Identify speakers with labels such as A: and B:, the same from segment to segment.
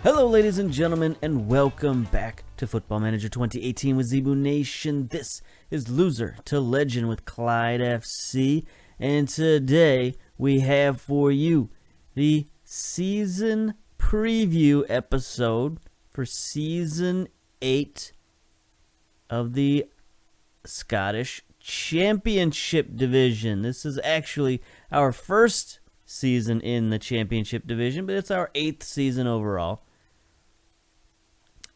A: Hello ladies and gentlemen, and welcome back to Football Manager 2018 with Zebu Nation. This is Loser to Legend with CLYDE FC, and today we have for you the season preview episode for Season 8 of the Scottish Championship Division. This is actually our first season in the Championship Division, but it's our 8th season overall.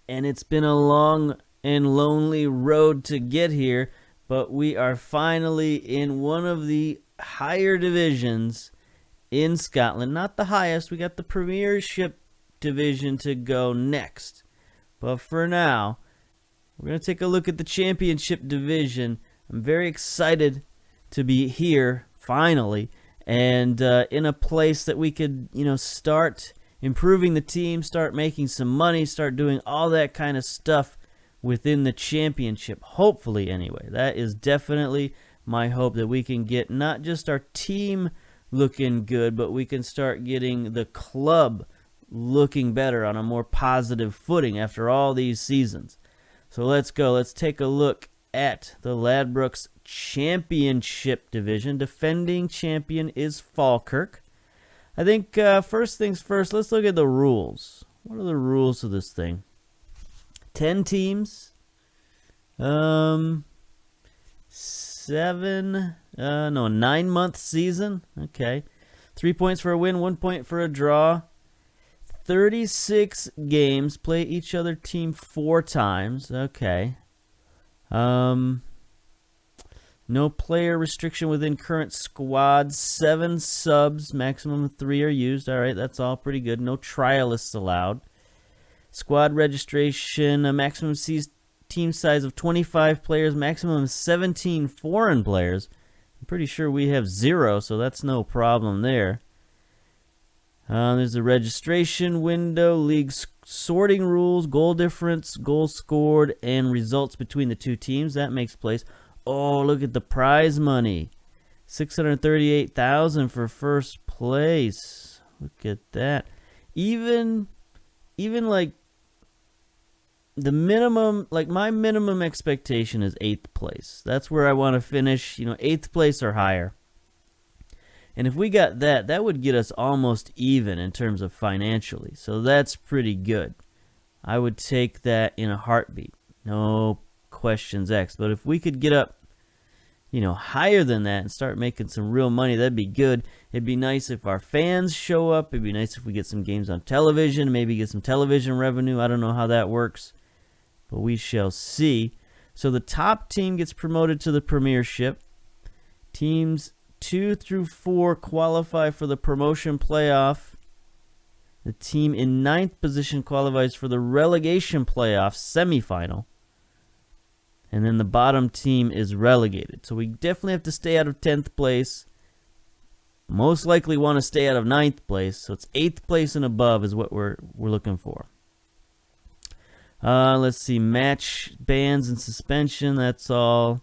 A: And it's been a long and lonely road to get here, but we are finally in one of the higher divisions in Scotland. Not the highest, we got the Premiership Division to go next. But for now, we're going to take a look at the Championship Division. I'm very excited to be here, finally, and in a place that we could, start improving the team, start making some money, start doing all that kind of stuff within the championship. Hopefully, anyway. That is definitely my hope, that we can get not just our team looking good, but we can start getting the club looking better on a more positive footing after all these seasons. So let's go. Let's take a look at the Ladbrokes Championship Division. Defending champion is Falkirk. I think first things first, let's look at the rules. What are the rules of this thing? 10 teams. 9-month season. Okay. 3 points for a win, 1 point for a draw. 36 games. Play each other team 4 times. Okay. No player restriction within current squads. 7 subs, maximum of 3 are used. All right, that's all pretty good. No trialists allowed. Squad registration, a maximum team size of 25 players, maximum of 17 foreign players. I'm pretty sure we have 0, so that's no problem there. There's the registration window, league sorting rules, goal difference, goals scored, and results between the two teams. That makes place. Oh, look at the prize money. $638,000 for first place. Look at that. Even like the minimum, like my minimum expectation is 8th place. That's where I want to finish, 8th place or higher. And if we got that, that would get us almost even in terms of financially. So that's pretty good. I would take that in a heartbeat. No questions asked. But if we could get up, higher than that and start making some real money, that'd be good. It'd be nice if our fans show up. It'd be nice if we get some games on television, maybe get some television revenue. I don't know how that works, but we shall see. So the top team gets promoted to the Premiership. Teams 2 through 4 qualify for the promotion playoff. The team in 9th position qualifies for the relegation playoff semifinal. And then the bottom team is relegated. So we definitely have to stay out of 10th place. Most likely want to stay out of 9th place. So it's 8th place and above is what we're looking for. Let's see. Match bans and suspension. That's all,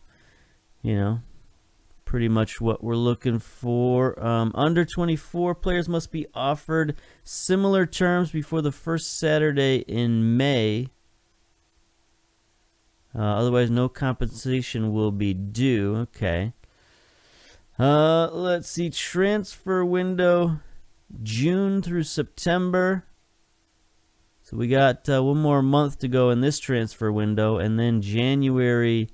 A: pretty much what we're looking for. Under 24 players must be offered similar terms before the first Saturday in May. Otherwise, no compensation will be due. Okay. Let's see. Transfer window, June through September. So we got 1 more month to go in this transfer window. And then January,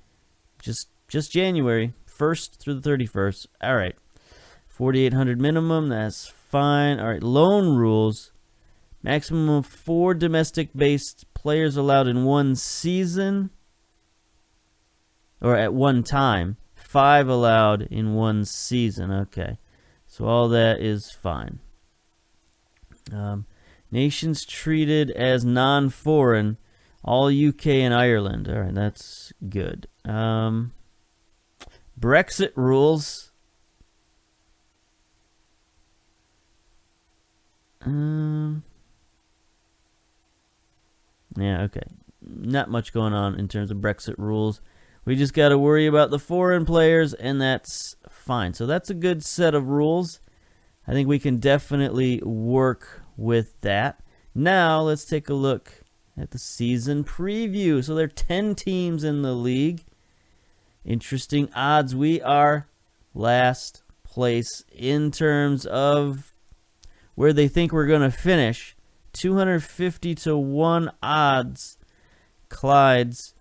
A: just January, 1st through the 31st. All right. 4,800 minimum. That's fine. All right. Loan rules. Maximum of 4 domestic-based players allowed in one season. Or at one time. 5 allowed in one season. Okay. So all that is fine. Nations treated as non-foreign. All UK and Ireland. All right, that's good. Brexit rules. Yeah, okay. Not much going on in terms of Brexit rules. We just got to worry about the foreign players, and that's fine. So that's a good set of rules. I think we can definitely work with that. Now let's take a look at the season preview. So there are 10 teams in the league. Interesting odds. We are last place in terms of where they think we're going to finish. 250 to 1 odds. CLYDEs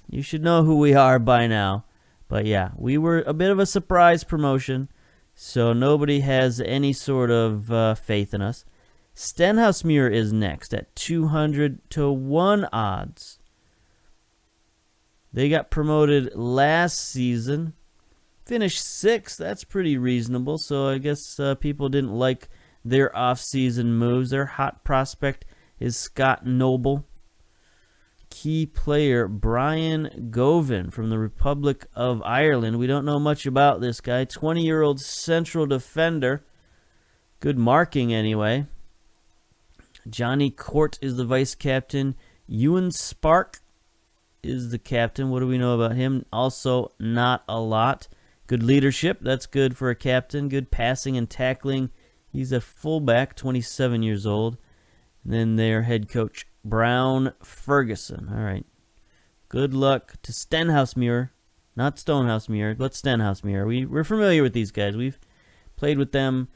A: you should know who we are by now. But yeah, we were a bit of a surprise promotion, so nobody has any sort of faith in us. Stenhousemuir is next at 200 to 1 odds. They got promoted last season. Finished 6th. That's pretty reasonable. So I guess people didn't like their off-season moves. Their hot prospect is Scott Noble. Key player Brian Govan from the Republic of Ireland. We don't know much about this guy. 20-year-old central defender. Good marking anyway. Johnny Court is the vice captain. Ewan Spark is the captain. What do we know about him? Also, not a lot. Good leadership. That's good for a captain. Good passing and tackling. He's a fullback, 27 years old. And then their head coach, Brown Ferguson. All right. Good luck to Stenhousemuir. Not Stonehousemuir, but Stenhousemuir. We're familiar with these guys. We've played with them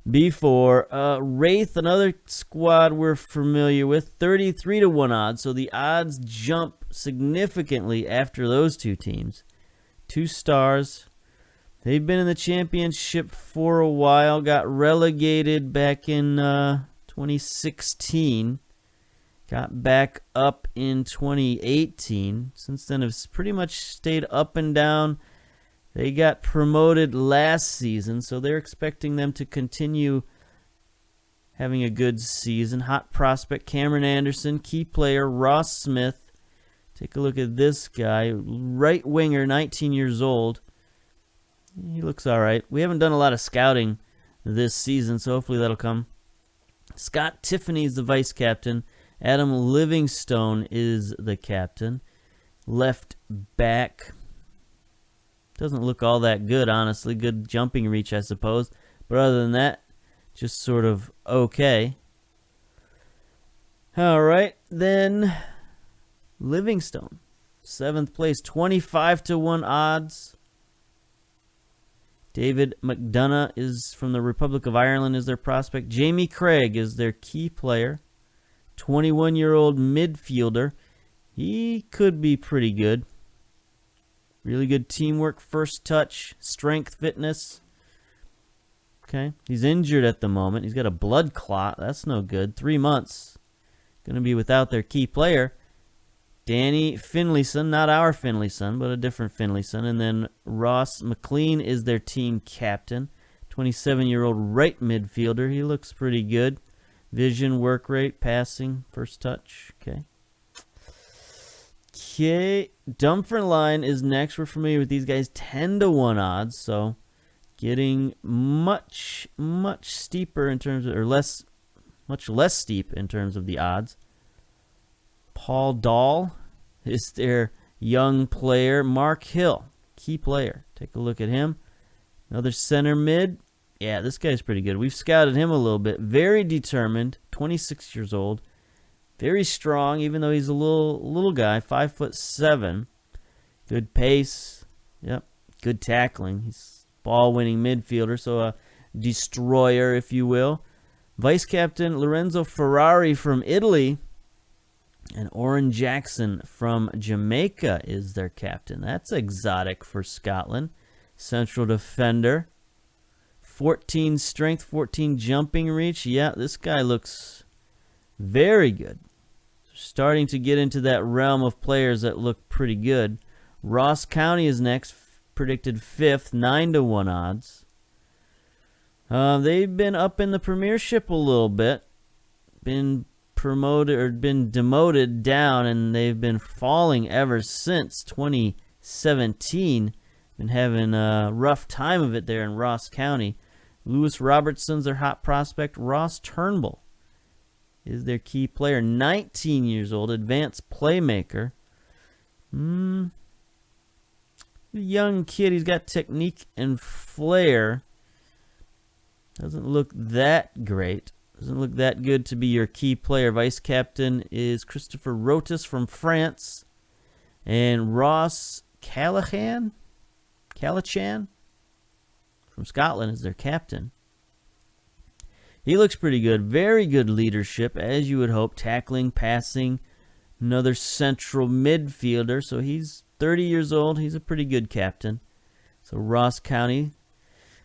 A: before. Wraith, another squad we're familiar with. 33 to 1 odds. So the odds jump significantly after those two teams. 2 stars. They've been in the championship for a while. Got relegated back in 2016. Got back up in 2018. Since then, have pretty much stayed up and down. They got promoted last season, so they're expecting them to continue having a good season. Hot prospect Cameron Anderson. Key player Ross Smith. Take a look at this guy. Right winger, 19 years old. He looks all right. We haven't done a lot of scouting this season, so hopefully that'll come. Scott Tiffany is the vice captain. Adam Livingstone is the captain. Left back. Doesn't look all that good, honestly. Good jumping reach, I suppose. But other than that, just sort of okay. All right, then Livingstone. 7th place, 25 to 1 odds. David McDonough is from the Republic of Ireland is their prospect. Jamie Craig is their key player. 21-year-old midfielder. He could be pretty good. Really good teamwork, first touch, strength, fitness. Okay. He's injured at the moment. He's got a blood clot. That's no good. 3 months. Going to be without their key player. Danny Finlayson, not our Finlayson, but a different Finlayson. And then Ross McLean is their team captain. 27-year-old right midfielder. He looks pretty good. Vision, work rate, passing, first touch. Okay. Dunfermline is next. We're familiar with these guys. 10 to 1 odds. So getting much steeper in terms of, or much less steep in terms of the odds. Paul Dahl is their young player. Mark Hill, key player. Take a look at him. Another center mid. Yeah, this guy's pretty good. We've scouted him a little bit. Very determined. 26 years old. Very strong, even though he's a little guy. 5'7". Good pace. Yep. Good tackling. He's ball-winning midfielder, so a destroyer, if you will. Vice captain Lorenzo Ferrari from Italy. And Oren Jackson from Jamaica is their captain. That's exotic for Scotland. Central defender. 14 strength, 14 jumping reach. Yeah, this guy looks very good. Starting to get into that realm of players that look pretty good. Ross County is next. Predicted 5th, 9 to 1 odds. They've been up in the Premiership a little bit. Been promoted or been demoted down, and they've been falling ever since 2017. Been having a rough time of it there in Ross County. Lewis Robertson's their hot prospect. Ross Turnbull is their key player. 19 years old, advanced playmaker. Young kid. He's got technique and flair. Doesn't look that great. Doesn't look that good to be your key player. Vice captain is Christopher Rotis from France. And Ross Callachan from Scotland is their captain. He looks pretty good. Very good leadership, as you would hope. Tackling, passing. Another central midfielder. So he's 30 years old. He's a pretty good captain. So Ross County.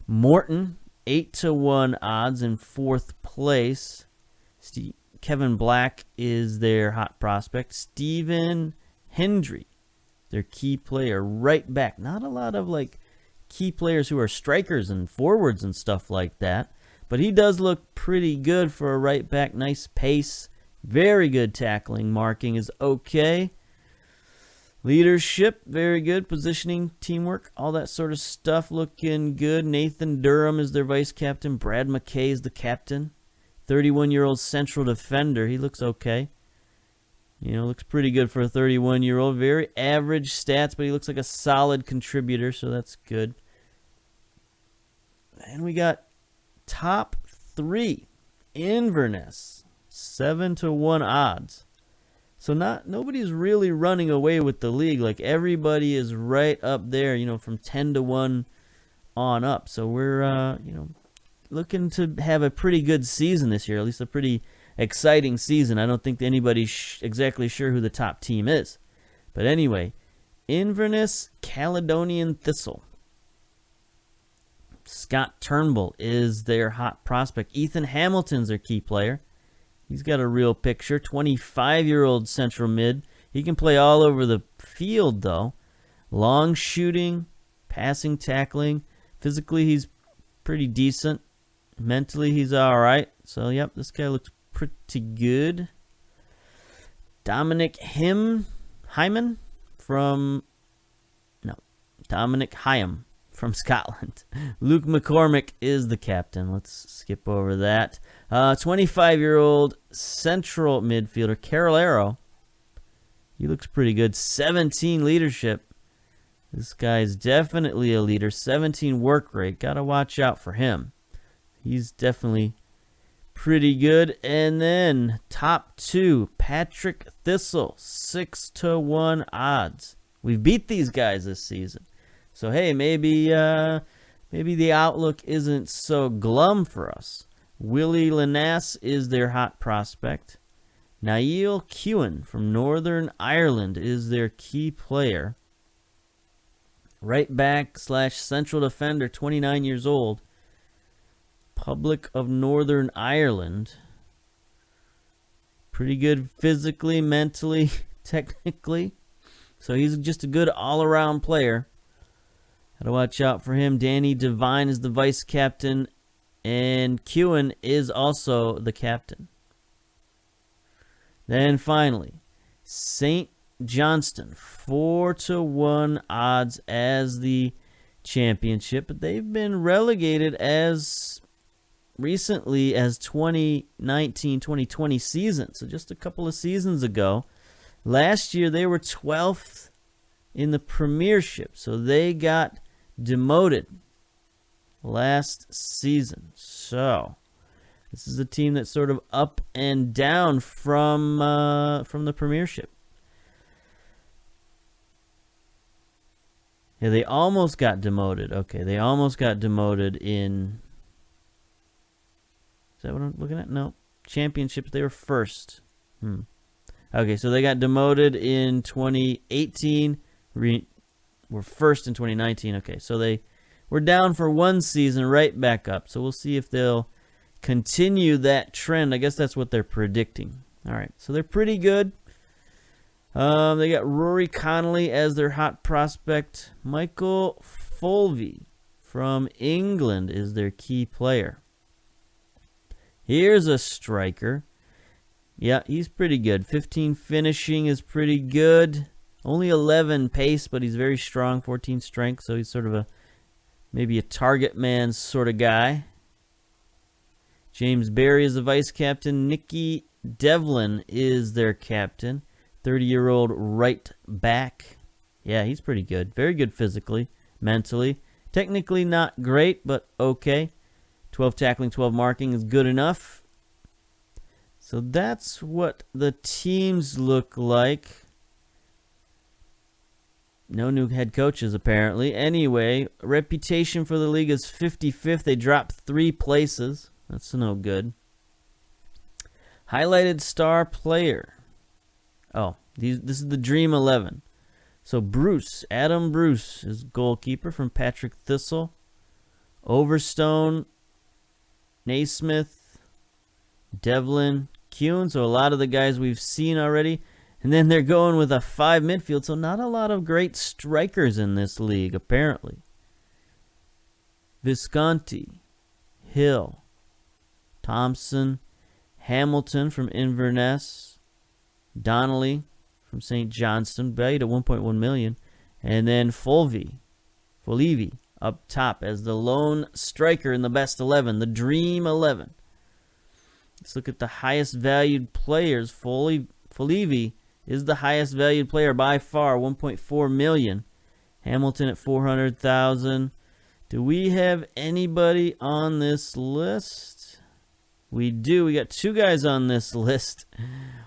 A: Morton, 8-1 odds in 4th place. Kevin Black is their hot prospect. Stephen Hendry, their key player, right back. Not a lot of like key players who are strikers and forwards and stuff like that, but he does look pretty good for a right back. Nice pace, very good tackling. Marking is okay. Leadership, very good. Positioning, teamwork, all that sort of stuff looking good. Nathan Durham is their vice captain. Brad McKay is the captain. 31-year-old central defender. He looks okay. You know, looks pretty good for a 31-year-old. Very average stats, but he looks like a solid contributor, so that's good. And we got top 3. Inverness, 7-1 odds. So nobody's really running away with the league. Like everybody is right up there, you know, from 10-1 on up. So we're, you know, looking to have a pretty good season this year, at least a pretty exciting season. I don't think anybody's exactly sure who the top team is. But anyway, Inverness Caledonian Thistle. Scott Turnbull is their hot prospect. Ethan Hamilton's their key player. He's got a real picture. 25-year-old central mid. He can play all over the field, though. Long shooting, passing, tackling. Physically, he's pretty decent. Mentally, he's all right. So, yep, this guy looks pretty good. Dominic Hyam from Scotland. Luke McCormick is the captain. Let's skip over that. 25-year-old central midfielder, Carol Arrow. He looks pretty good. 17 leadership. This guy's definitely a leader. 17 work rate. Got to watch out for him. He's definitely pretty good. And then top 2, Patrick Thistle, 6-1 odds. We've beat these guys this season. So, hey, maybe the outlook isn't so glum for us. Willie Lanass is their hot prospect. Niall Kewen from Northern Ireland is their key player. Right back / central defender, 29 years old. Republic of Northern Ireland. Pretty good physically, mentally, technically. So he's just a good all-around player. Got to watch out for him. Danny Devine is the vice captain, and Kewen is also the captain. Then finally, St. Johnston, 4-1 odds as the championship, but they've been relegated as recently as 2019-2020 season, so just a couple of seasons ago. Last year they were 12th in the Premiership, so they got demoted last season. So this is a team that's sort of up and down from the Premiership. Yeah, they almost got demoted. Okay, they almost got demoted in... Is that what I'm looking at? No. Championships, they were first. Okay, so they got demoted in 2018. Were first in 2019. Okay, so they were down for one season, right back up. So we'll see if they'll continue that trend. I guess that's what they're predicting. All right, so they're pretty good. They got Rory Connolly as their hot prospect. Michael Fulvey from England is their key player. Here's a striker. Yeah, he's pretty good. 15 finishing is pretty good. Only 11 pace, but he's very strong. 14 strength, so he's sort of maybe a target man sort of guy. James Berry is the vice captain. Nicky Devlin is their captain. 30-year-old right back. Yeah, he's pretty good. Very good physically, mentally. Technically not great, but okay. 12 tackling, 12 marking is good enough. So that's what the teams look like. No new head coaches, apparently. Anyway, reputation for the league is 55th. They dropped 3 places. That's no good. Highlighted star player. Oh, this is the Dream 11. So Adam Bruce is goalkeeper from Patrick Thistle. Overstone, Naismith, Devlin, Kuhn. So a lot of the guys we've seen already. And then they're going with a 5 midfield, so not a lot of great strikers in this league, apparently. Visconti, Hill, Thompson, Hamilton from Inverness, Donnelly from St. Johnston, valued at $1.1 million, and then Folvey up top as the lone striker in the best 11, the Dream 11. Let's look at the highest valued players. Folvey is the highest valued player by far, $1.4 million. Hamilton at $400,000. Do we have anybody on this list? We do. We got 2 guys on this list.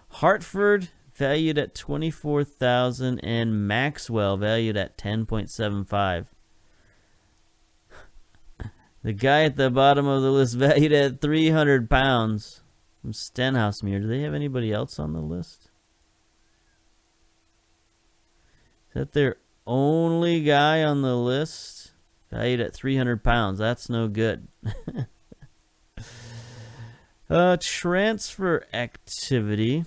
A: Hartford, valued at $24,000, and Maxwell, valued at $10.75. The guy at the bottom of the list, valued at £300 from Stenhousemuir. Do they have anybody else on the list? Is that their only guy on the list? Valued at £300. That's no good. Transfer activity.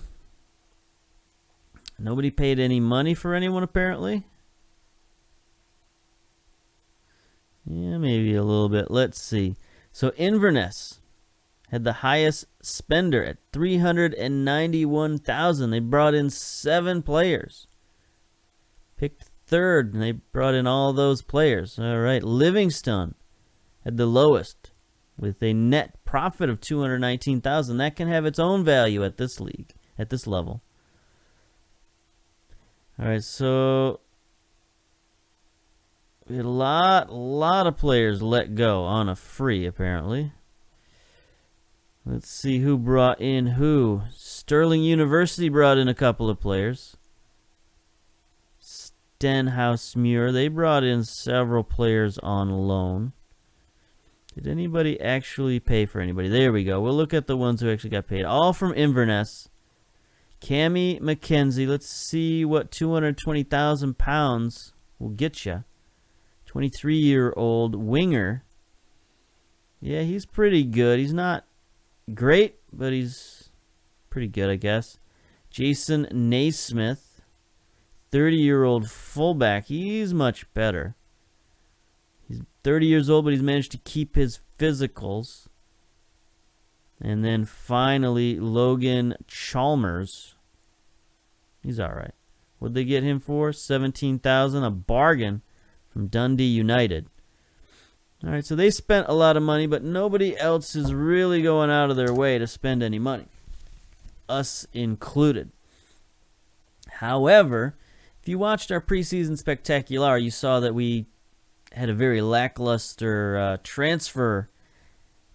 A: Nobody paid any money for anyone, apparently. Yeah, maybe a little bit. Let's see. So Inverness had the highest spender at $391,000. They brought in 7 players. Picked 3rd, and they brought in all those players. All right, Livingstone had the lowest with a net profit of $219,000. That can have its own value at this league, at this level. All right, so we had a lot of players let go on a free, apparently. Let's see who brought in who. Stirling University brought in a couple of players. Stenhousemuir, they brought in several players on loan. Did anybody actually pay for anybody? There we go. We'll look at the ones who actually got paid. All from Inverness. Cammy McKenzie. Let's see what £220,000 will get you. 23-year-old winger. Yeah, he's pretty good. He's not great, but he's pretty good, I guess. Jason Naismith. 30-year-old fullback. He's much better. He's 30 years old, but he's managed to keep his physicals. And then finally, Logan Chalmers. He's all right. What'd they get him for? $17,000, a bargain from Dundee United. All right, so they spent a lot of money, but nobody else is really going out of their way to spend any money, us included. However, if you watched our preseason spectacular, you saw that we had a very lackluster transfer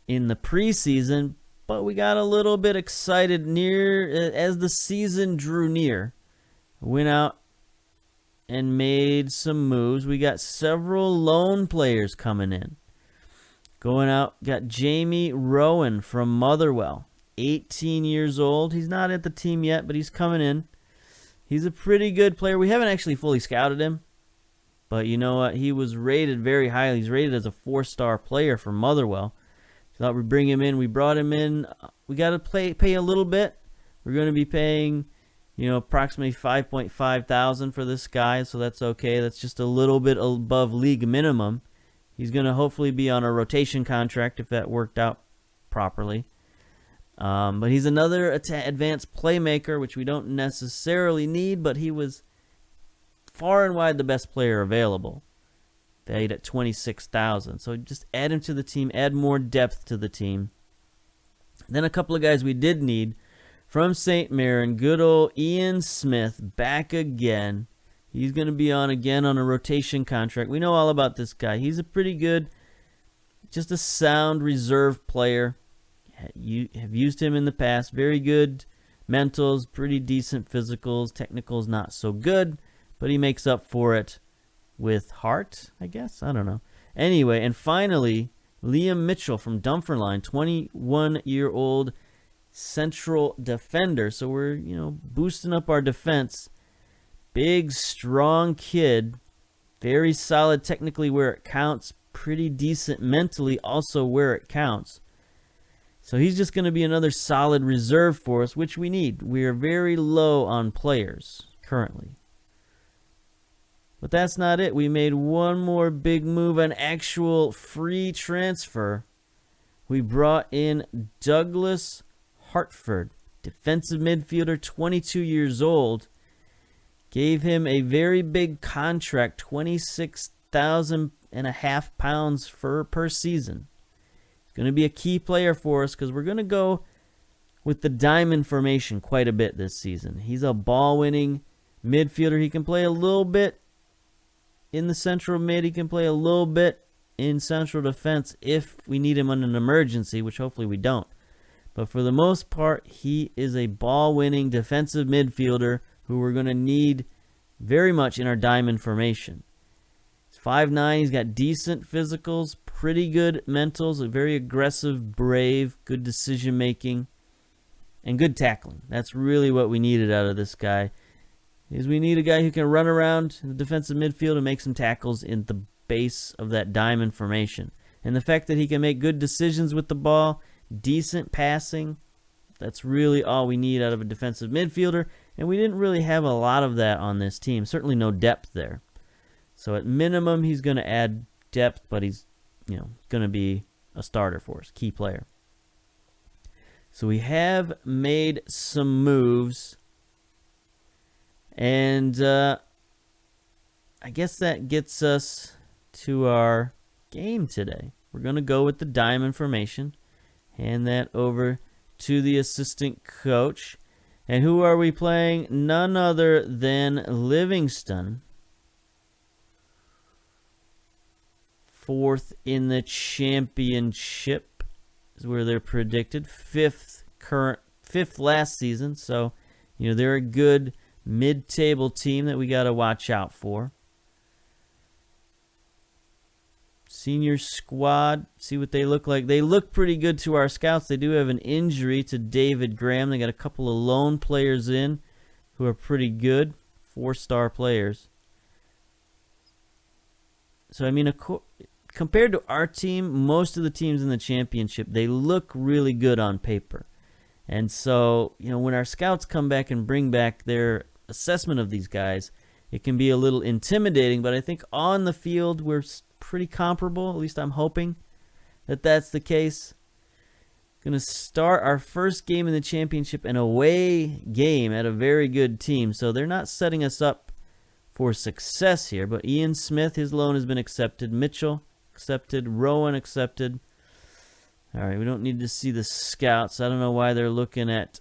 A: in the preseason, but we got a little bit excited as the season drew near. Went out and made some moves. We got several loan players coming in. Going out, got Jamie Rowan from Motherwell, 18 years old. He's not at the team yet, but he's coming in. He's a pretty good player. We haven't actually fully scouted him, but you know what? He was rated very highly. He's rated as a 4-star player for Motherwell. Thought we'd bring him in. We brought him in. We got to pay a little bit. We're going to be paying, approximately $5,500 for this guy, so that's okay. That's just a little bit above league minimum. He's going to hopefully be on a rotation contract if that worked out properly. But he's another advanced playmaker, which we don't necessarily need, but he was far and wide the best player available. Valued at $26,000. So just add him to the team, add more depth to the team. Then a couple of guys we did need from St. Mirren, good old Ian Smith, back again. He's going to be on again on a rotation contract. We know all about this guy. He's a pretty good, just a sound reserve player. You have used him in the past. Very good mentals, pretty decent physicals. Technicals not so good, but he makes up for it with heart, I guess. I don't know. Anyway, and finally, Liam Mitchell from Dunfermline, 21-year-old central defender. So we're, boosting up our defense. Big, strong kid. Very solid technically where it counts. Pretty decent mentally also where it counts. So he's just going to be another solid reserve for us, which we need. We are very low on players currently. But that's not it. We made one more big move, an actual free transfer. We brought in Douglas Hartford, defensive midfielder, 22 years old. Gave him a very big contract, £26,500 per season. He's going to be a key player for us because we're going to go with the diamond formation quite a bit this season. He's a ball-winning midfielder. He can play a little bit in the central mid. He can play a little bit in central defense if we need him in an emergency, which hopefully we don't. But for the most part, he is a ball-winning defensive midfielder who we're going to need very much in our diamond formation. He's 5'9", he's got decent physicals, pretty good mentals, a very aggressive, brave, good decision-making, and good tackling. That's really what we needed out of this guy. Is we need a guy who can run around in the defensive midfield and make some tackles in the base of that diamond formation. And the fact that he can make good decisions with the ball, decent passing, that's really all we need out of a defensive midfielder. And we didn't really have a lot of that on this team. Certainly no depth there. So at minimum, he's going to add depth, but he's going to be a starter for us, key player. So we have made some moves. And I guess that gets us to our game today. We're going to go with the diamond formation. Hand that over to the assistant coach. And who are we playing? None other than Livingston. Fourth in the championship is where they're predicted. Fifth last season. So, they're a good mid-table team that we got to watch out for. Senior squad, see what they look like. They look pretty good to our scouts. They do have an injury to David Graham. They got a couple of lone players in who are pretty good, 4-star players. So, compared to our team, most of the teams in the championship, they look really good on paper. And so, when our scouts come back and bring back their assessment of these guys, it can be a little intimidating, but I think on the field we're pretty comparable. At least I'm hoping that that's the case. Going to start our first game in the championship, an away game at a very good team. So they're not setting us up for success here, but Ian Smith, his loan has been accepted. Mitchell accepted. Rowan accepted. All right, we don't need to see the scouts. I don't know why they're looking at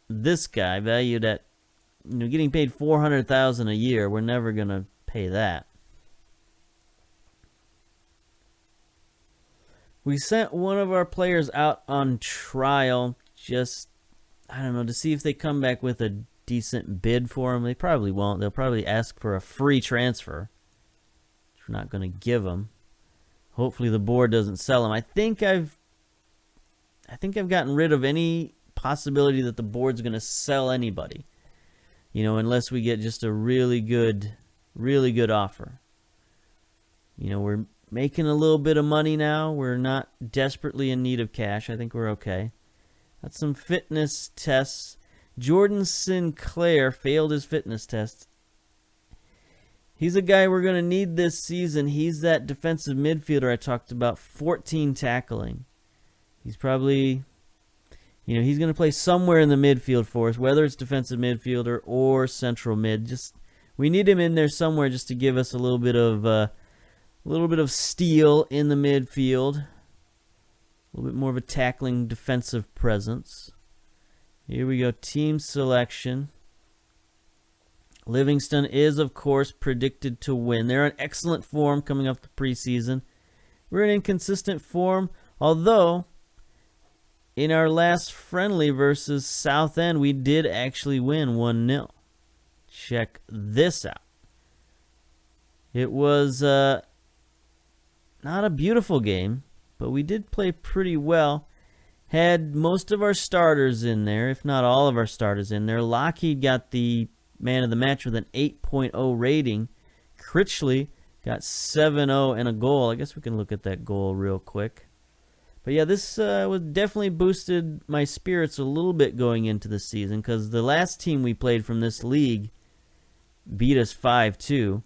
A: this guy valued at getting paid $400,000 a year. We're never going to pay that. We sent one of our players out on trial just, to see if they come back with a decent bid for him. They probably won't. They'll probably ask for a free transfer, which we're not going to give them. Hopefully the board doesn't sell him. I think I've gotten rid of any possibility that the board's going to sell anybody. Unless we get just a really good offer. We're making a little bit of money now. We're not desperately in need of cash. I think we're okay. Got some fitness tests. Jordan Sinclair failed his fitness test. He's a guy we're going to need this season. He's that defensive midfielder I talked about, 14 tackling. He's probably, he's going to play somewhere in the midfield for us, whether it's defensive midfielder or central mid. We need him in there somewhere just to give us a little bit of steel in the midfield, a little bit more of a tackling defensive presence. Here we go, team selection. Livingston is, of course, predicted to win. They're in excellent form coming off the preseason. We're in inconsistent form, although in our last friendly versus Southend, we did actually win 1-0. Check this out. It was not a beautiful game, but we did play pretty well. Had most of our starters in there, if not all of our starters in there. Lockheed got the man of the match with an 8.0 rating. Critchley got 7-0 and a goal. I guess we can look at that goal real quick. But yeah, this was definitely boosted my spirits a little bit going into the season, because the last team we played from this league beat us 5-2.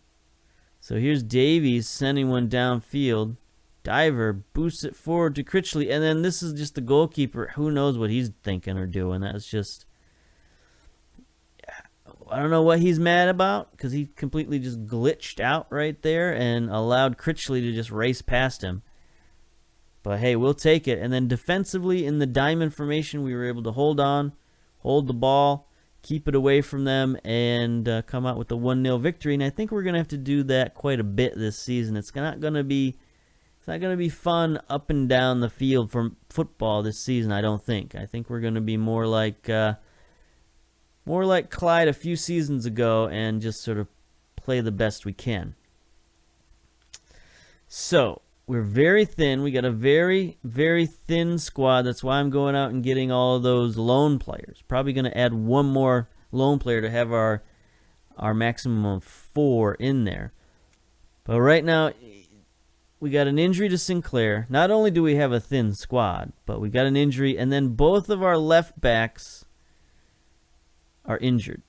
A: So here's Davies sending one downfield. Diver boosts it forward to Critchley, and then this is just the goalkeeper. Who knows what he's thinking or doing? That's just, I don't know what he's mad about, because he completely just glitched out right there and allowed Critchley to just race past him. But hey, we'll take it. And then defensively in the diamond formation, we were able to hold on, hold the ball, keep it away from them, and come out with a 1-0 victory. And I think we're going to have to do that quite a bit this season. It's not going to be fun up and down the field from football this season, I don't think. I think we're going to be more like CLYDE a few seasons ago and just sort of play the best we can. So we're very thin. We got a very, very thin squad. That's why I'm going out and getting all of those loan players. Probably going to add one more loan player to have our maximum of 4 in there. But right now, we got an injury to Sinclair. Not only do we have a thin squad, but we got an injury, and then both of our left backs are injured.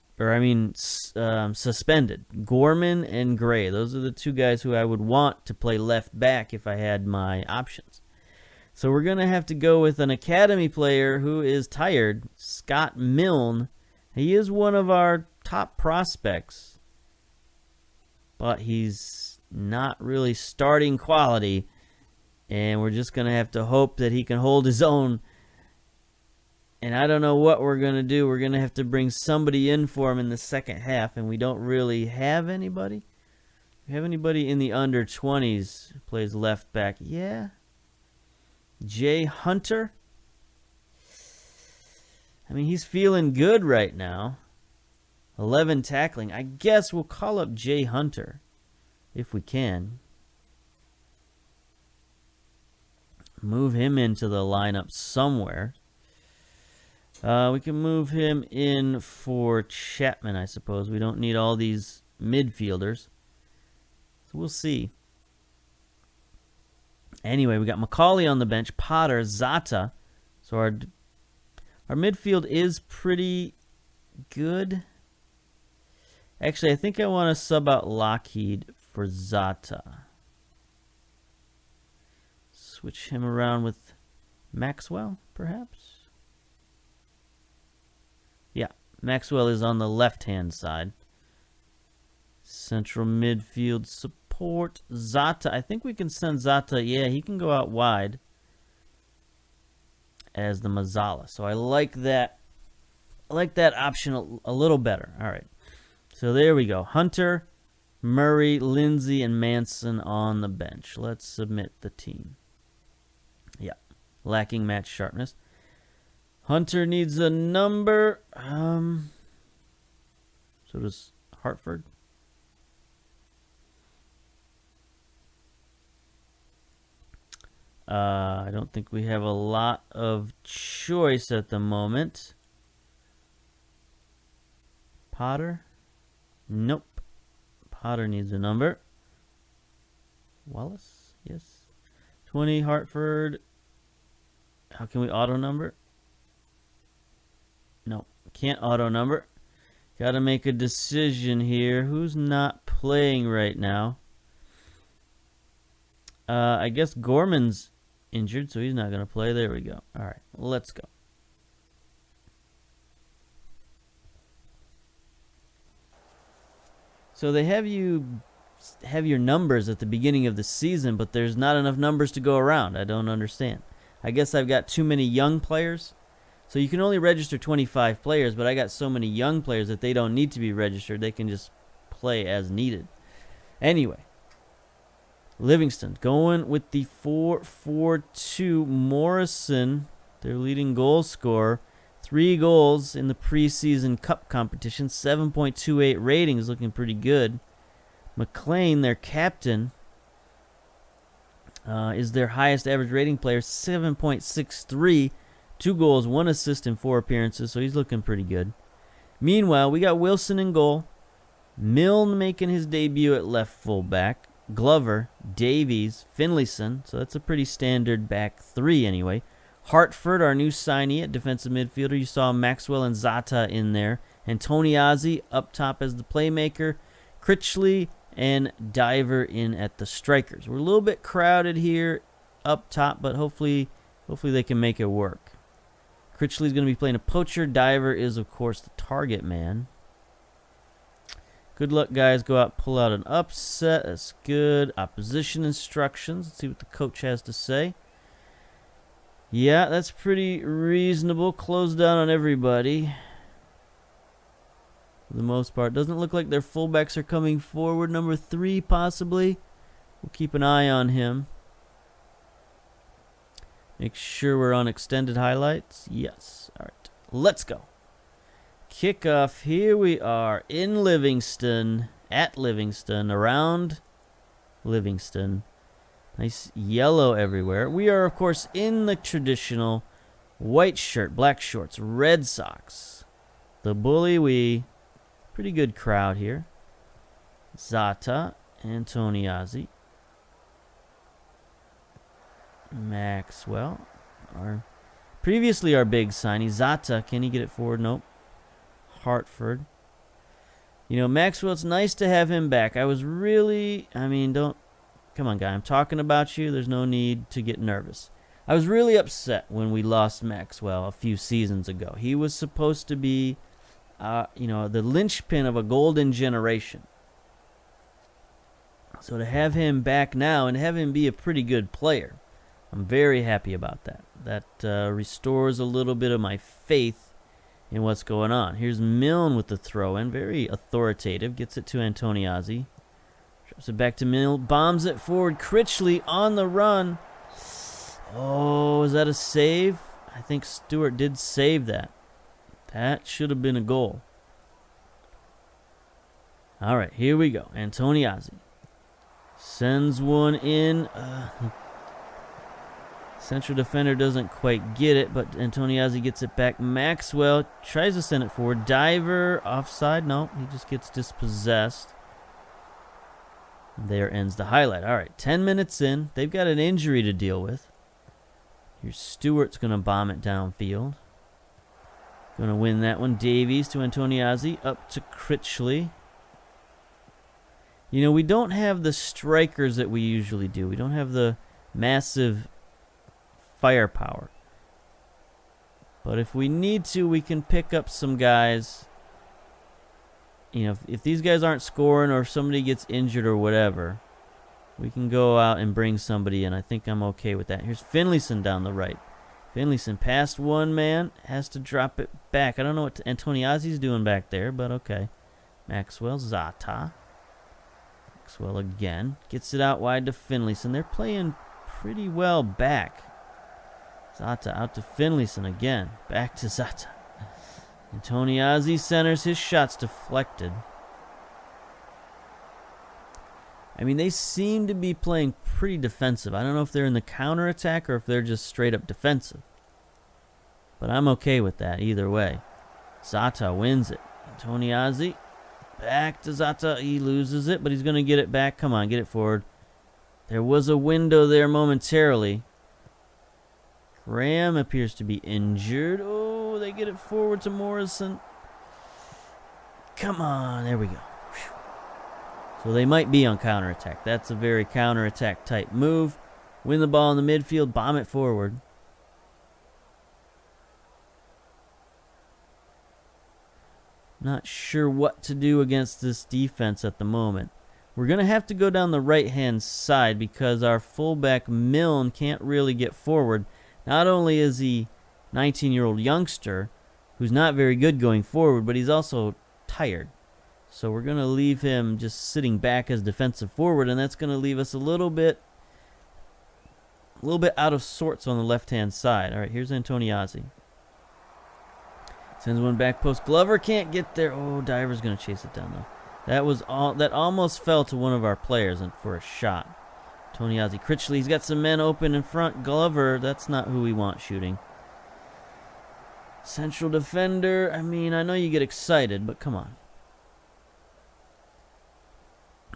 A: Suspended. Gorman and Gray. Those are the 2 guys who I would want to play left back if I had my options. So we're going to have to go with an academy player who is tired, Scott Milne. He is one of our top prospects, but he's not really starting quality, and we're just going to have to hope that he can hold his own. And I don't know what we're going to do. We're going to have to bring somebody in for him in the second half, and we don't really have anybody. We have anybody in the under 20s who plays left back? Yeah. Jay Hunter. I mean, he's feeling good right now. 11 tackling. I guess we'll call up Jay Hunter if we can. Move him into the lineup somewhere. We can move him in for Chapman, I suppose. We don't need all these midfielders. So we'll see. Anyway, we got Macaulay on the bench, Potter, Zata. So our midfield is pretty good. Actually, I think I want to sub out Lockheed for Zata. Switch him around with Maxwell, perhaps? Yeah, Maxwell is on the left-hand side. Central midfield support. Zata. I think we can send Zata. Yeah, he can go out wide as the Mazzala. So I like that. I like that option a little better. All right. So there we go. Hunter, Murray, Lindsay, and Manson on the bench. Let's submit the team. Yeah. Lacking match sharpness. Hunter needs a number. So does Hartford. I don't think we have a lot of choice at the moment. Potter? Nope. Potter needs a number. Wallace? Yes. 20 Hartford. How can we auto number? No, can't auto number. Got to make a decision here. Who's not playing right now? I guess Gorman's injured, so he's not going to play. There we go. All right, let's go. So they have you have your numbers at the beginning of the season, but there's not enough numbers to go around. I don't understand. I guess I've got too many young players. So you can only register 25 players, but I got so many young players that they don't need to be registered. They can just play as needed. Anyway, Livingston going with the 4-4-2. Morrison their leading goal scorer. 3 goals in the preseason cup competition. 7.28 rating is looking pretty good. McLean, their captain, is their highest average rating player. 7.63. 2 goals, 1 assist in 4 appearances, so he's looking pretty good. Meanwhile, we got Wilson in goal. Milne making his debut at left fullback. Glover, Davies, Finlayson. So that's a pretty standard back 3 anyway. Hartford, our new signee at defensive midfielder. You saw Maxwell and Zata in there. And Toniazzi up top as the playmaker. Critchley and Diver in at the strikers. We're a little bit crowded here up top, but hopefully they can make it work. Critchley's going to be playing a poacher. Diver is, of course, the target man. Good luck, guys. Go out, pull out an upset. That's good. Opposition instructions. Let's see what the coach has to say. Yeah, that's pretty reasonable. Close down on everybody. For the most part. Doesn't look like their fullbacks are coming forward. Number 3, possibly. We'll keep an eye on him. Make sure we're on extended highlights. Yes. All right. Let's go. Kickoff. Here we are in Livingston. At Livingston. Around Livingston. Nice yellow everywhere. We are, of course, in the traditional white shirt, black shorts, Red Sox. The Bully Wee. Pretty good crowd here. Zata and Toniazzi. Maxwell. Previously our big signee. Zata. Can he get it forward? Nope. Hartford. You know, Maxwell, it's nice to have him back. Come on, guy. I'm talking about you. There's no need to get nervous. I was really upset when we lost Maxwell a few seasons ago. He was supposed to be, the linchpin of a golden generation. So to have him back now and have him be a pretty good player, I'm very happy about that. That restores a little bit of my faith in what's going on. Here's Milne with the throw-in. Very authoritative. Gets it to Antoniazzi. Drops it back to Milne. Bombs it forward. Critchley on the run. Oh, is that a save? I think Stewart did save that. That should have been a goal. All right, here we go. Antoniazzi sends one in. Central defender doesn't quite get it, but Antoniazzi gets it back. Maxwell tries to send it forward. Diver offside. No, he just gets dispossessed. There ends the highlight. All right, 10 minutes in. They've got an injury to deal with. Here's Stewart's going to bomb it downfield. Going to win that one. Davies to Antoniazzi. Up to Critchley. You know, we don't have the strikers that we usually do. We don't have the massive firepower. But if we need to, we can pick up some guys. You know, if these guys aren't scoring or if somebody gets injured or whatever, we can go out and bring somebody in. I think I'm okay with that. Here's Finlayson down the right. Finlayson past one man, has to drop it back. I don't know what Antoniazzi's doing back there, but okay. Maxwell, Zata. Maxwell again. Gets it out wide to Finlayson. They're playing pretty well back. Zata out to Finlayson again. Back to Zata. Antoniazzi centers. His shot's deflected. I mean, they seem to be playing pretty defensive. I don't know if they're in the counterattack or if they're just straight up defensive. But I'm okay with that either way. Zata wins it. Antoniazzi back to Zata. He loses it, but he's going to get it back. Come on, get it forward. There was a window there momentarily. Graham appears to be injured. Oh, they get it forward to Morrison. Come on, there we go. Whew. So they might be on counterattack. That's a very counterattack type move. Win the ball in the midfield, bomb it forward. Not sure what to do against this defense at the moment. We're going to have to go down the right-hand side because our fullback Milne can't really get forward. Not only is he a 19-year-old youngster who's not very good going forward, but he's also tired. So we're going to leave him just sitting back as defensive forward, and that's going to leave us a little bit a little bit out of sorts on the left-hand side. All right, here's Antoniazzi. Sends one back post. Glover can't get there. Oh, Diver's going to chase it down, though. That almost fell to one of our players for a shot. Antoniazzi, Critchley, he's got some men open in front. Glover, that's not who we want shooting. Central defender, I mean, I know you get excited, but come on.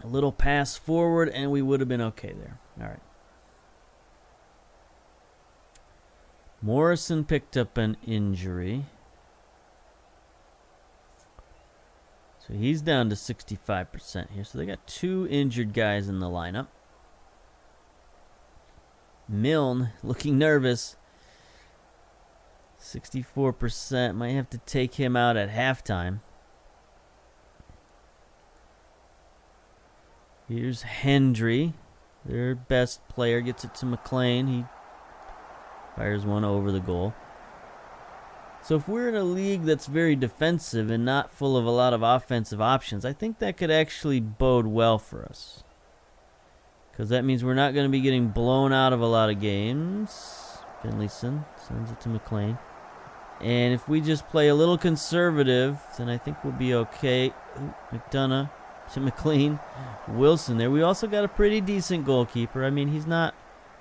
A: A little pass forward, and we would have been okay there. All right. Morrison picked up an injury. So he's down to 65% here. So they got 2 injured guys in the lineup. Milne looking nervous. 64%. Might have to take him out at halftime. Here's Hendry. Their best player gets it to McLean. He fires one over the goal. So if we're in a league that's very defensive and not full of a lot of offensive options, I think that could actually bode well for us. Because that means we're not going to be getting blown out of a lot of games. Finlayson sends it to McLean. And if we just play a little conservative, then I think we'll be okay. Ooh, McDonough to McLean. Wilson there. We also got a pretty decent goalkeeper. I mean, he's not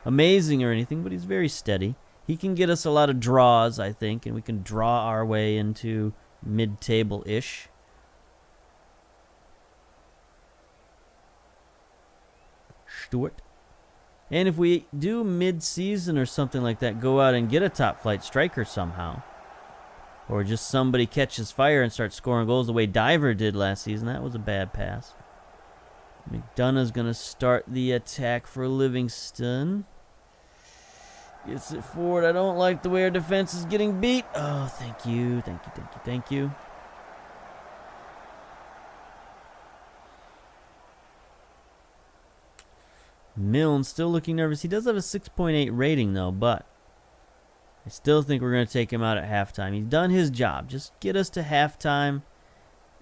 A: amazing or anything, but he's very steady. He can get us a lot of draws, I think, and we can draw our way into mid-table-ish. Stewart. And if we do mid-season or something like that, go out and get a top-flight striker somehow, or just somebody catches fire and starts scoring goals the way Diver did last season, that was a bad pass. McDonough's going to start the attack for Livingston. Gets it forward. I don't like the way our defense is getting beat. Oh, thank you. Thank you, thank you, thank you. Milne still looking nervous. He does have a 6.8 rating, though, but I still think we're going to take him out at halftime. He's done his job. Just get us to halftime,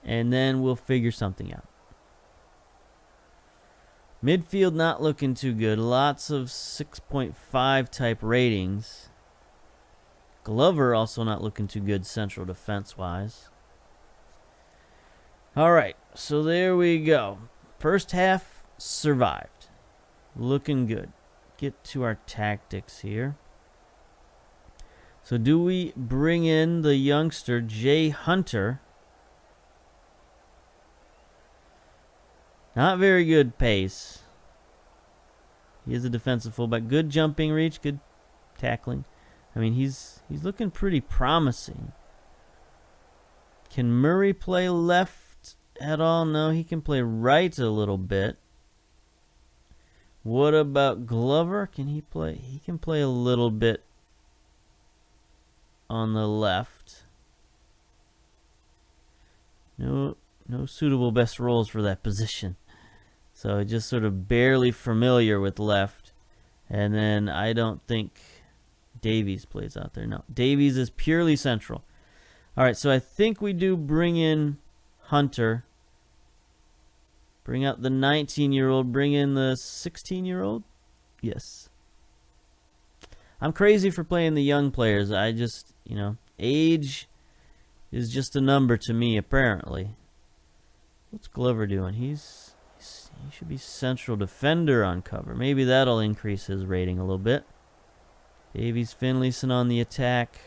A: and then we'll figure something out. Midfield not looking too good. Lots of 6.5 type ratings. Glover also not looking too good central defense-wise. All right, so there we go. First half survived. Looking good. Get to our tactics here. So do we bring in the youngster, Jay Hunter? Not very good pace. He is a defensive fullback. Good jumping reach, good tackling. I mean, he's looking pretty promising. Can Murray play left at all? No, he can play right a little bit. What about Glover? Can he play? He can play a little bit on the left. No suitable best roles for that position. So just sort of barely familiar with left. And then I don't think Davies plays out there. No, Davies is purely central. All right, so I think we do bring in Hunter. Bring out the 19-year-old. Bring in the 16-year-old. Yes. I'm crazy for playing the young players. I just, age is just a number to me, apparently. What's Glover doing? He should be central defender on cover. Maybe that'll increase his rating a little bit. Davies, Finlayson on the attack.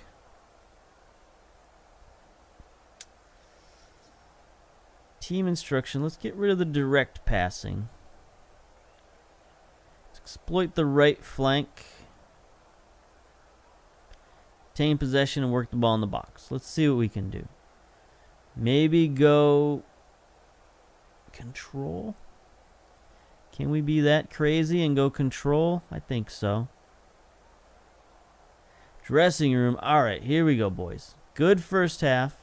A: Team instruction. Let's get rid of the direct passing. Let's exploit the right flank. Obtain possession and work the ball in the box. Let's see what we can do. Maybe go control. Can we be that crazy and go control? I think so. Dressing room. All right, here we go, boys. Good first half.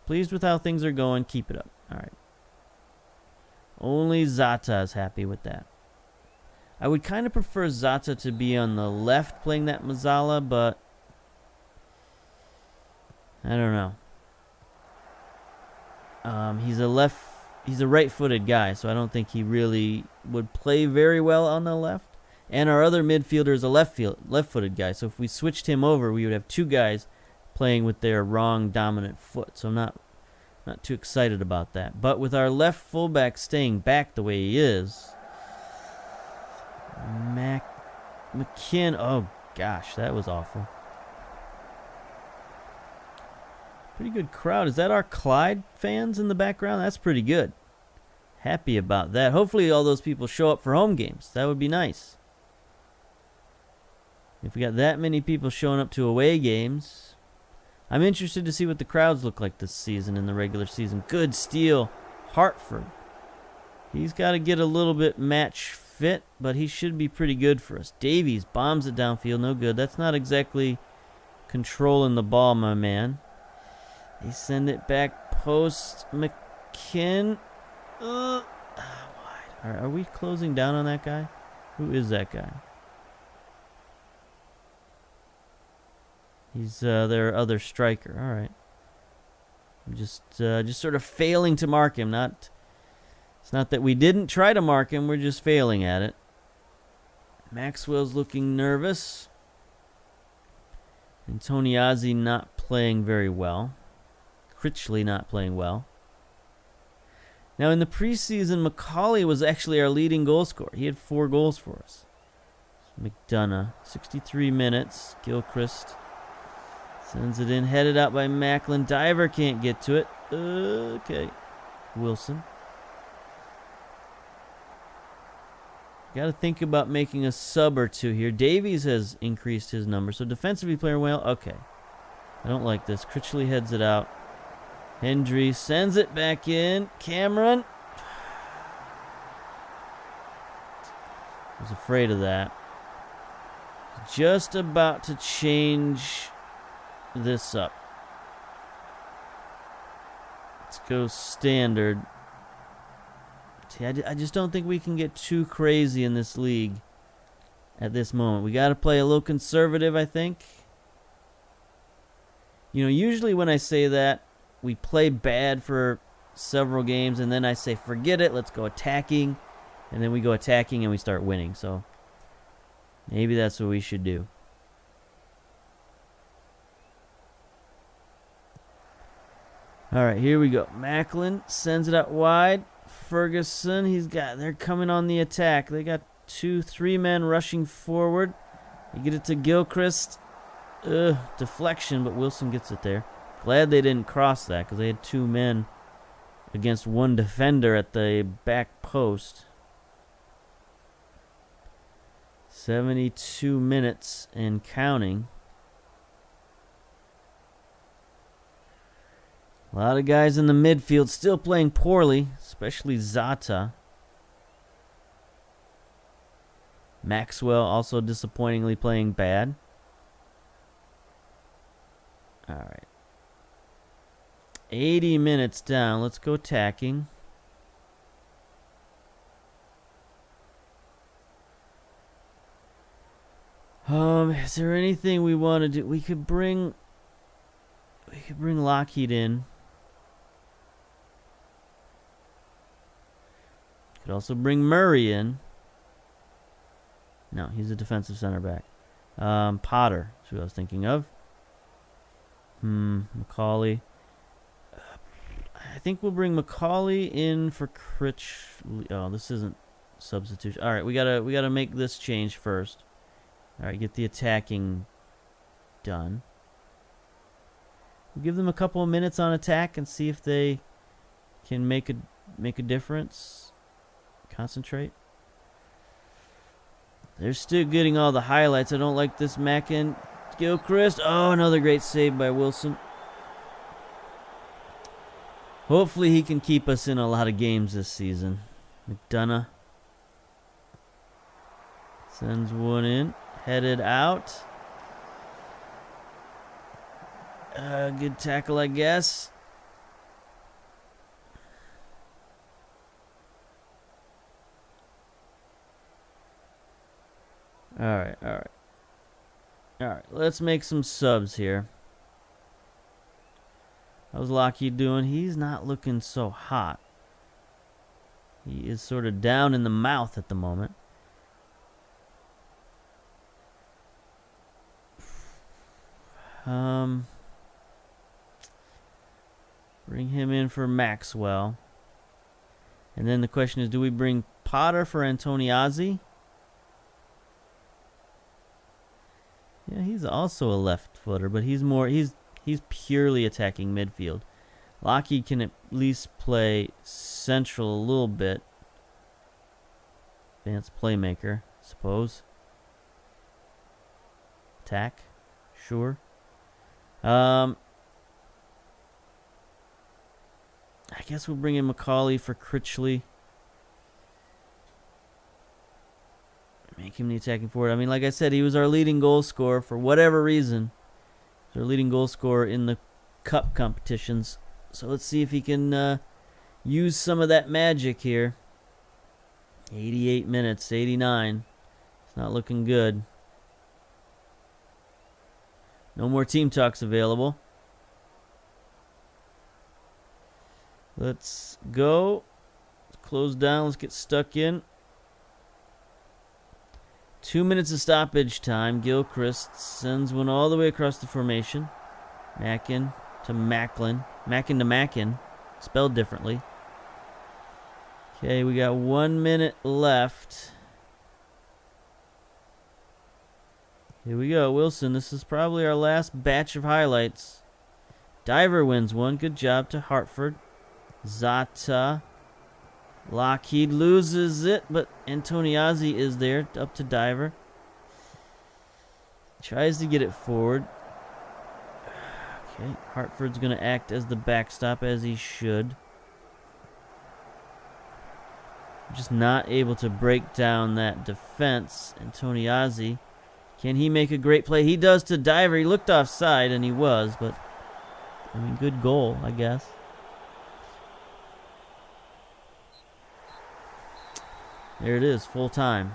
A: Pleased with how things are going. Keep it up. All right. Only Zata is happy with that. I would kind of prefer Zata to be on the left playing that Mazzala, but I don't know. He's a right-footed guy, so I don't think he really would play very well on the left. And our other midfielder is a left-footed guy. So if we switched him over, we would have 2 guys playing with their wrong dominant foot. So I'm not too excited about that. But with our left fullback staying back the way he is, McKinn, oh gosh, that was awful. Pretty good crowd. Is that our Clyde fans in the background? That's pretty good. Happy about that. Hopefully all those people show up for home games. That would be nice. If we got that many people showing up to away games, I'm interested to see what the crowds look like this season in the regular season. Good steal. Hartford. He's got to get a little bit match fit, but he should be pretty good for us. Davies bombs it downfield. No good. That's not exactly controlling the ball, my man. They send it back post. McKinn. Wide. Are we closing down on that guy? Who is that guy? He's their other striker. All right. I'm just sort of failing to mark him. It's not that we didn't try to mark him. We're just failing at it. Maxwell's looking nervous. Antoniazzi not playing very well. Critchley not playing well. Now in the preseason, McCauley was actually our leading goal scorer. He had 4 goals for us. McDonough, 63 minutes. Gilchrist sends it in, headed out by Macklin. Diver can't get to it. Okay. Wilson. Got to think about making a sub or 2 here. Davies has increased his number, so defensively playing well. Okay. I don't like this. Critchley heads it out. Hendry sends it back in. Cameron. I was afraid of that. Just about to change this up. Let's go standard. See, I just don't think we can get too crazy in this league at this moment. We got to play a little conservative, I think. You know, usually when I say that, we play bad for several games, and then I say, forget it, let's go attacking. And then we go attacking and we start winning. So maybe that's what we should do. All right, here we go. Macklin sends it out wide. Ferguson, they're coming on the attack. They got 2-3 men rushing forward. You get it to Gilchrist. Deflection, but Wilson gets it there. Glad they didn't cross that because they had 2 men against 1 defender at the back post. 72 minutes and counting. A lot of guys in the midfield still playing poorly, especially Zata. Maxwell also disappointingly playing bad. All right. 80 minutes down. Let's go attacking. Is there anything we want to do? We could bring Lockheed in. Could also bring Murray in. No, he's a defensive center back. Potter is who I was thinking of. McCauley. I think we'll bring McCauley in for Critchley. Oh, this isn't substitution. All right, we gotta make this change first. All right, get the attacking done. We'll give them a couple of minutes on attack and see if they can make a difference. Concentrate. They're still getting all the highlights. I don't like this Mackin. Gilchrist. Oh, another great save by Wilson. Hopefully he can keep us in a lot of games this season. McDonough sends one in. Headed out. Good tackle, I guess. All right. Let's make some subs here. How's Lockheed doing? He's not looking so hot. He is sort of down in the mouth at the moment. Bring him in for Maxwell. And then the question is, do we bring Potter for Antoniazzi? Yeah, he's also a left footer, but he's purely attacking midfield. Lockheed can at least play central a little bit. Advanced playmaker, I suppose. Attack, sure. I guess we'll bring in Macaulay for Critchley. Make him the attacking forward. I mean, like I said, he was our leading goal scorer for whatever reason. He's our leading goal scorer in the cup competitions. So let's see if he can use some of that magic here. 88 minutes, 89. It's not looking good. No more team talks available. Let's go. Let's close down. Let's get stuck in. 2 minutes of stoppage time. Gilchrist sends one all the way across the formation. Mackin to Macklin. Mackin to Mackin. Spelled differently. Okay, we got 1 minute left. Here we go, Wilson. This is probably our last batch of highlights. Diver wins one. Good job to Hartford. Zata. Lockheed loses it, but Antoniazzi is there, up to Diver. Tries to get it forward. Okay, Hartford's going to act as the backstop, as he should. Just not able to break down that defense. Antoniazzi. Can he make a great play? He does to Diver. He looked offside, and he was, but, I mean, good goal, I guess. There it is, full time.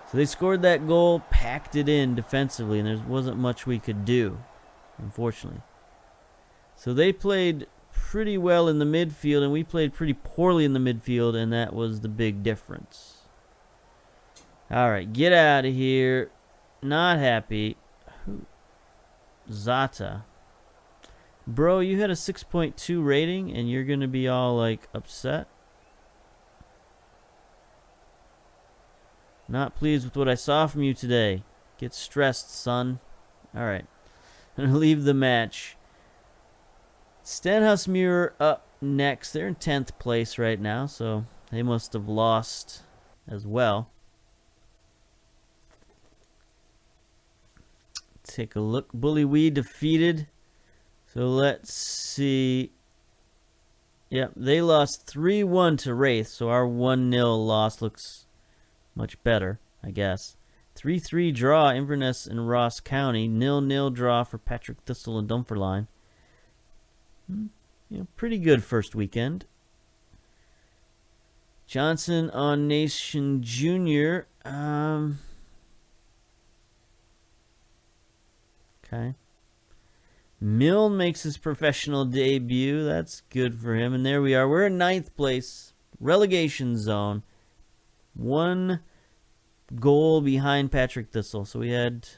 A: So they scored that goal, packed it in defensively, and there wasn't much we could do, unfortunately. So they played pretty well in the midfield, and we played pretty poorly in the midfield, and that was the big difference. All right, get out of here. Not happy. Zata. Bro, you had a 6.2 rating, and you're going to be all, like, upset? Not pleased with what I saw from you today. Get stressed, son. All right. I'm going to leave the match. Stenhousemuir up next. They're in 10th place right now, so they must have lost as well. Take a look. Bullywee defeated. So let's see. Yep, they lost 3-1 to Wraith, so our 1-0 loss looks much better, I guess. 3-3 draw, Inverness and Ross County. 0-0 draw for Patrick Thistle and Dunfermline. Pretty good first weekend. Johnson on Nation Junior. Okay. Milne makes his professional debut. That's good for him. And there we are. We're in 9th place. Relegation zone. 1 goal behind Patrick Thistle. So we had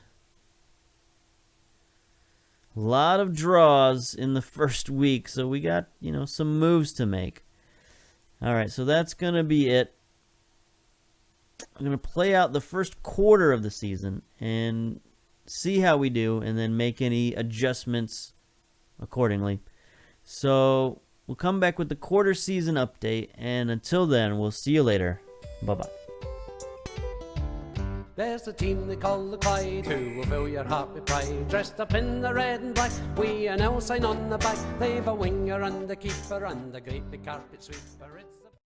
A: a lot of draws in the first week. So we got, some moves to make. All right, so that's going to be it. I'm going to play out the first quarter of the season and see how we do, and then make any adjustments accordingly. So we'll come back with the quarter season update, and until then, we'll see you later. Bye-bye.
B: There's a team they call the CLYDE, who will fill your heart with pride. Dressed up in the red and black, we an L sign on the back. They've a winger and a keeper and a great big carpet sweeper. It's